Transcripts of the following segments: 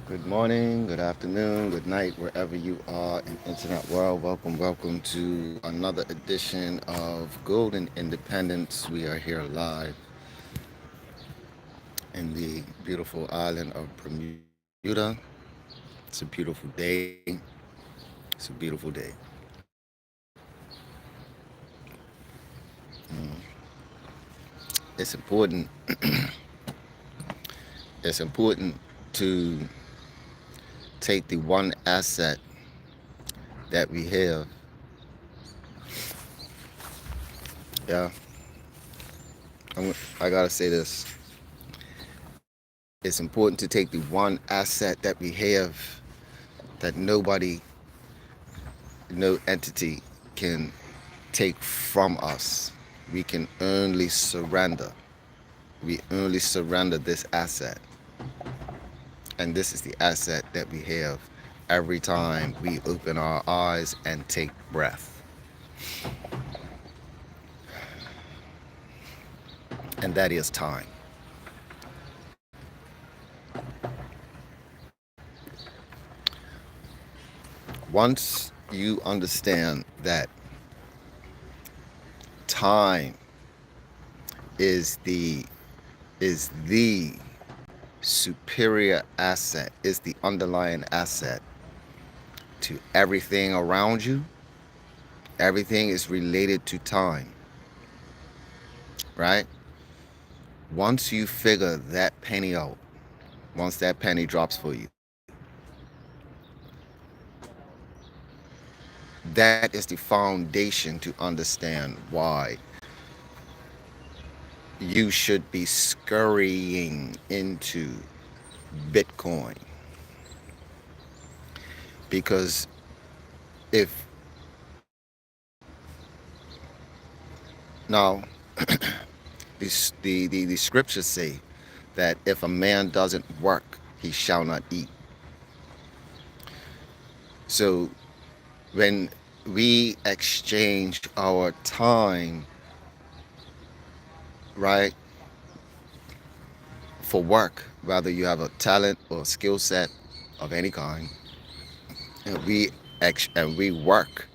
Good morning, good afternoon, good night, wherever you are in internet world. Welcome to another edition of Golden Independence. We are here live in the beautiful island of Bermuda. It's a beautiful day. It's a beautiful day. It's important. It's important to take the one asset that we have. Yeah, I gotta say this. It's important to take the one asset that we have that nobody, no entity can take from us. We can only surrender. We only surrender this asset. And this is the asset that we have every time we open our eyes and take breath. And that is time. Once you understand that time is the superior asset, is the underlying asset to everything around you, everything is related to time, right? Once you figure that penny out, once that penny drops for you, that is the foundation to understand why you should be scurrying into Bitcoin. Because if now the scriptures say that if a man doesn't work, he shall not eat. So when we exchange our time, right, for work, whether you have a talent or a skill set of any kind, and we work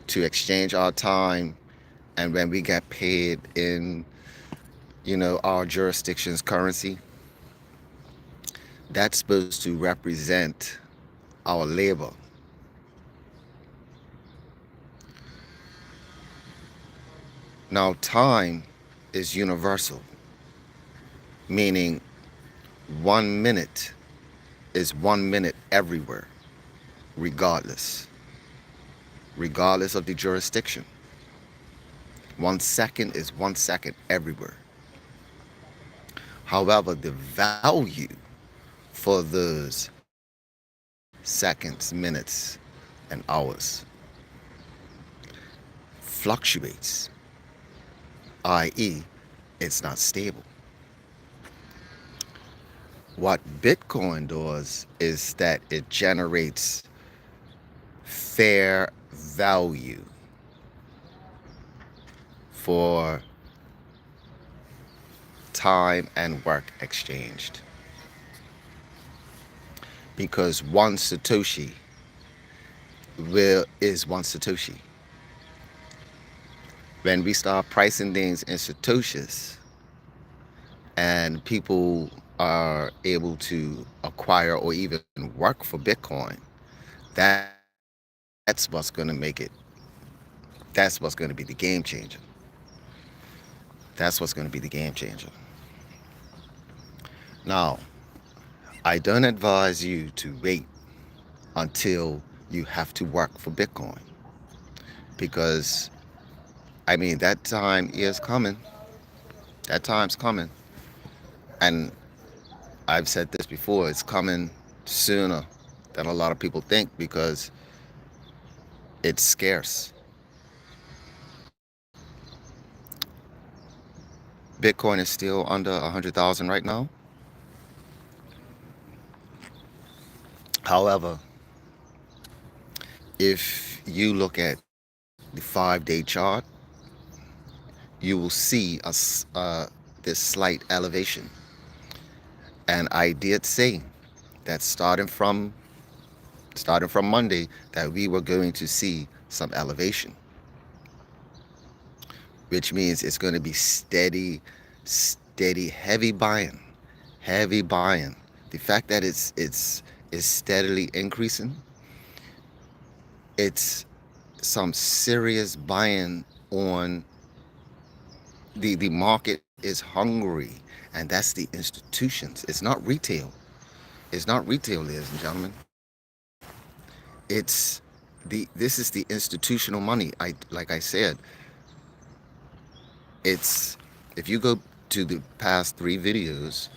to exchange our time, and when we get paid in our jurisdiction's currency, that's supposed to represent our labor. Now time is universal, meaning 1 minute is 1 minute everywhere, regardless of the jurisdiction. 1 second is 1 second everywhere. However, the value for those seconds, minutes, and hours fluctuates, i.e., it's not stable. What Bitcoin does is that it generates fair value for time and work exchanged. Because one Satoshi is one Satoshi. When we start pricing things in Satoshis and people are able to acquire or even work for Bitcoin, that's what's going to make it. That's what's going to be the game changer. That's what's going to be the game changer. Now, I don't advise you to wait until you have to work for Bitcoin, because that time is coming. That time's coming. And I've said this before, it's coming sooner than a lot of people think, because it's scarce. Bitcoin is still under 100,000 right now. However, if you look at the 5-day chart, you will see this slight elevation. And I did say that starting from Monday, that we were going to see some elevation, which means it's going to be steady, heavy buying. The fact that it's steadily increasing, it's some serious buying on the market is hungry, and that's the institutions. It's not retail. It's not retail, ladies and gentlemen. It's this is the institutional money. Like I said, it's if you go to the past three videos,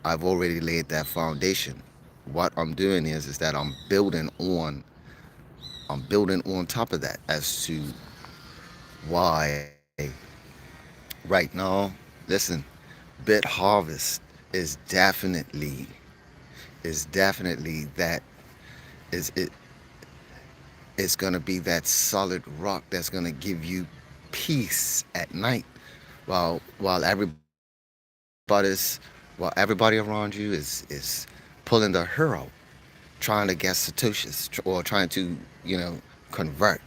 I've already laid that foundation. What I'm doing is that I'm building on top of that as to why right now, listen, BitHarvest is definitely that is it it's gonna be that solid rock that's gonna give you peace at night while everybody around you is pulling the hero, trying to get satoshis or trying to convert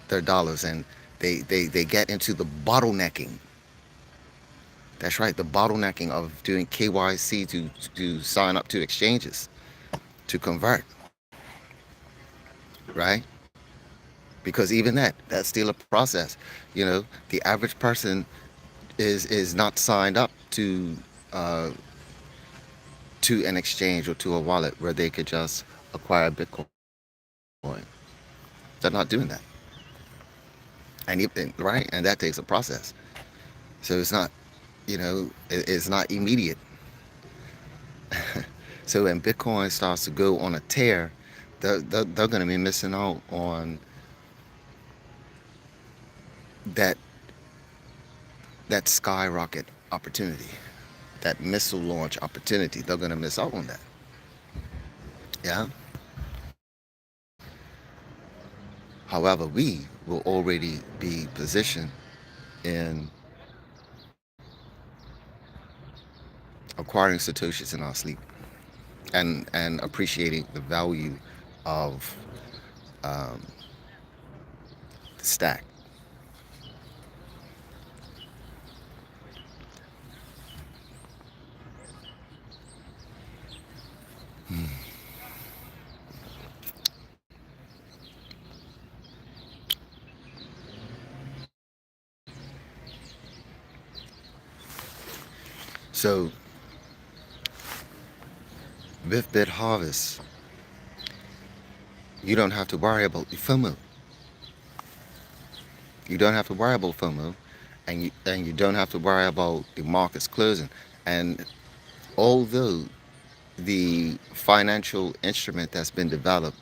their dollars, and they get into the bottlenecking. That's right, the bottlenecking of doing KYC to sign up to exchanges to convert, right? Because even that's still a process. The average person is not signed up uh, to an exchange or to a wallet where they could just acquire Bitcoin. They're not doing that, right? And that takes a process. So it's not immediate. So when Bitcoin starts to go on a tear, they're going to be missing out on that that skyrocket opportunity, that missile launch opportunity. They're going to miss out on that. Yeah. However, we will already be positioned in acquiring satoshis in our sleep, and appreciating the value of um, the stack. So with BitHarvest, you don't have to worry about the FOMO. You don't have to worry about FOMO, and you don't have to worry about the markets closing. And although the financial instrument that's been developed,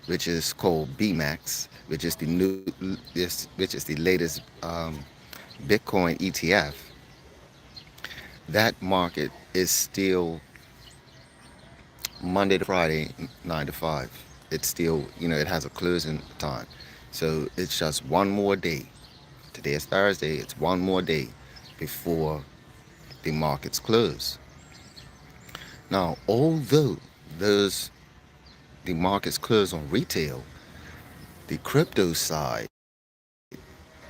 which is called BMAX, which is the latest Bitcoin ETF, that market is still Monday to Friday, 9 to 5. It's still, it has a closing time. So it's just one more day. Today is Thursday. It's one more day before the markets close. Now, although those the markets close on retail, the crypto side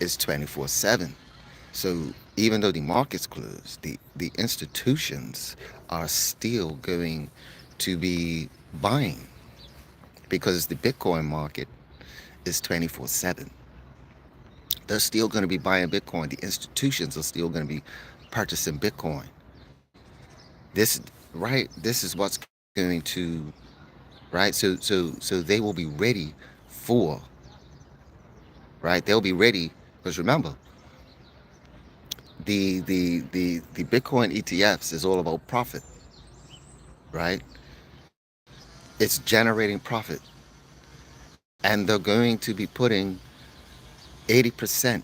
is 24/7. So even though the markets close, the institutions are still going to be buying, because the Bitcoin market is 24/7. They're still going to be buying Bitcoin. The institutions are still going to be purchasing Bitcoin. This right. This is what's going to right. So they will be ready for right. They'll be ready because remember the Bitcoin ETFs is all about profit, right? It's generating profit, and they're going to be putting 80%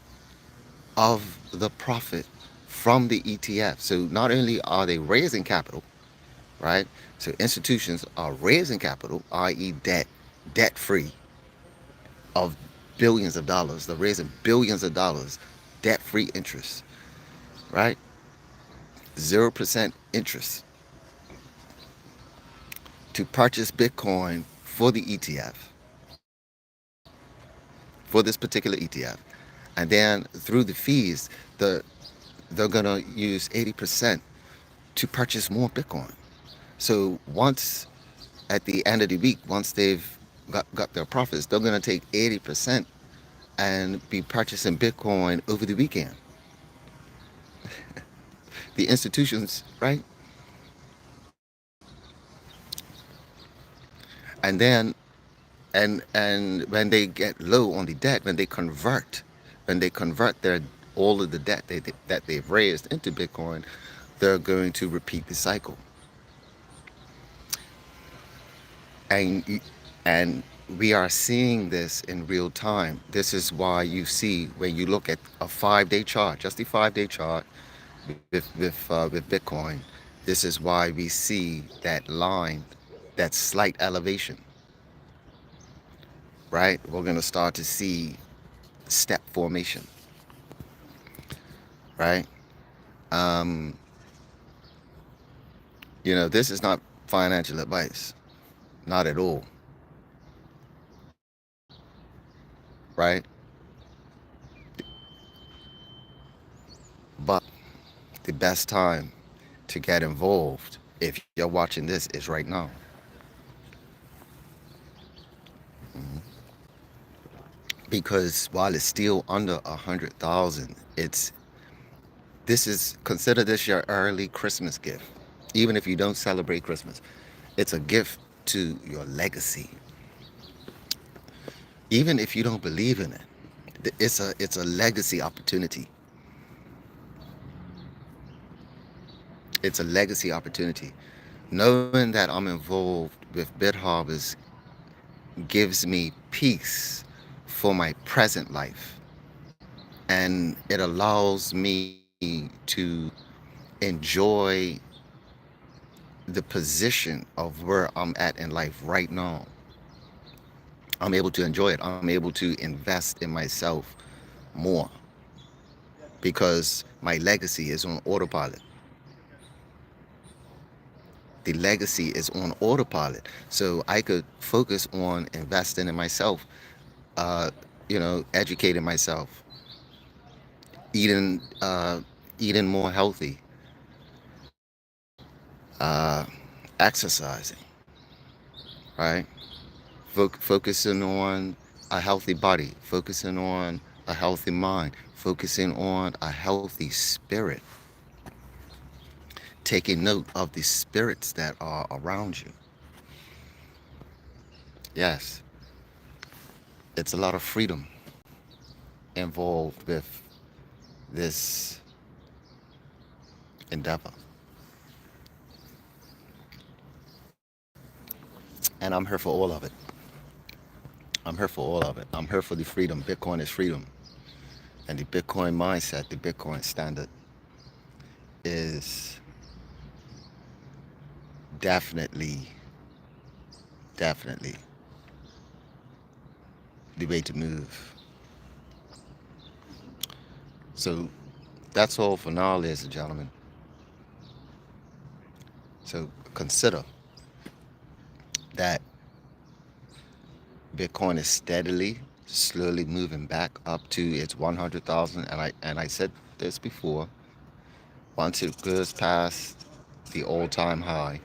of the profit from the ETF. So not only are they raising capital, right? So institutions are raising capital, i.e., debt free, of billions of dollars. They're raising billions of dollars, debt free interest, right? 0% interest. to purchase Bitcoin for the ETF, for this particular ETF. And then through the fees, the they're gonna use 80% to purchase more Bitcoin. So once at the end of the week, once they've got their profits, they're gonna take 80% and be purchasing Bitcoin over the weekend. The institutions, right? And then and when they get low on the debt, when they convert their all of the debt that they've raised into Bitcoin, they're going to repeat the cycle. And and we are seeing this in real time. This is why you see when you look at a 5-day chart, just the 5-day chart with Bitcoin. This is why we see that line, that slight elevation, right? We're going to start to see step formation, right? Um, this is not financial advice, not at all, right? But the best time to get involved, if you're watching this, is right now. Because while it's still under 100,000, it's this is consider this your early Christmas gift. Even if you don't celebrate Christmas, it's a gift to your legacy. Even if you don't believe in it, it's a legacy opportunity. It's a legacy opportunity. Knowing that I'm involved with BitHarvest gives me peace for my present life, and it allows me to enjoy the position of where I'm at in life right now. I'm able to enjoy it. I'm able to invest in myself more because my legacy is on autopilot. The legacy is on autopilot. So I could focus on investing in myself, uh, educating myself, eating, eating more healthy, uh, exercising, right? Focusing on a healthy body, focusing on a healthy mind, focusing on a healthy spirit, taking note of the spirits that are around you. Yes, it's a lot of freedom involved with this endeavor. And I'm here for all of it. I'm here for all of it. I'm here for the freedom. Bitcoin is freedom. And the Bitcoin mindset, the Bitcoin standard is definitely, definitely the way to move. So that's all for now, ladies and gentlemen. So consider that Bitcoin is steadily, slowly moving back up to its 100,000. And I said this before. Once it goes past the all-time high,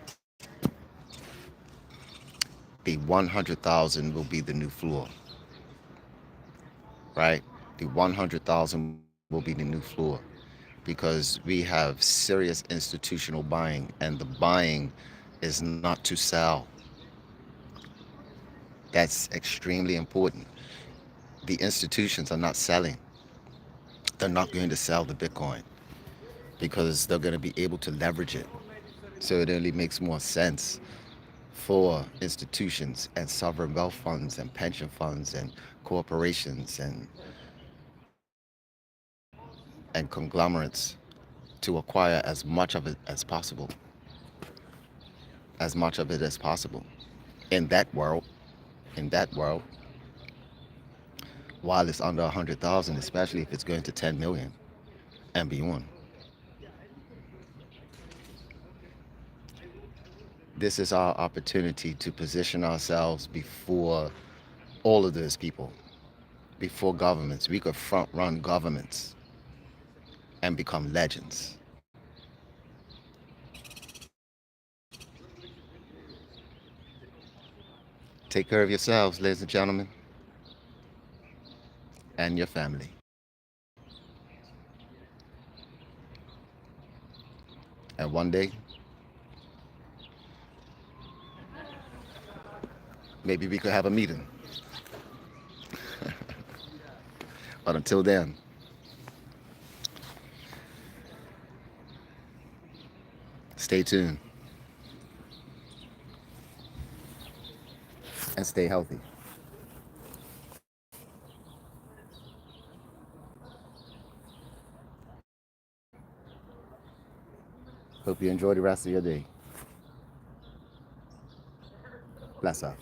the 100,000 will be the new floor, right? The 100,000 will be the new floor because we have serious institutional buying, and the buying is not to sell. That's extremely important. The institutions are not selling. They're not going to sell the Bitcoin because they're going to be able to leverage it. So it only makes more sense for institutions and sovereign wealth funds and pension funds and corporations and conglomerates to acquire as much of it as possible, as much of it as possible in that world, in that world, while it's under 100,000, especially if it's going to 10 million and beyond. This is our opportunity to position ourselves before all of those people, before governments. We could front run governments and become legends. Take care of yourselves, ladies and gentlemen, and your family. And one day, maybe we could have a meeting. But until then, stay tuned and stay healthy. Hope you enjoy the rest of your day. Bless up.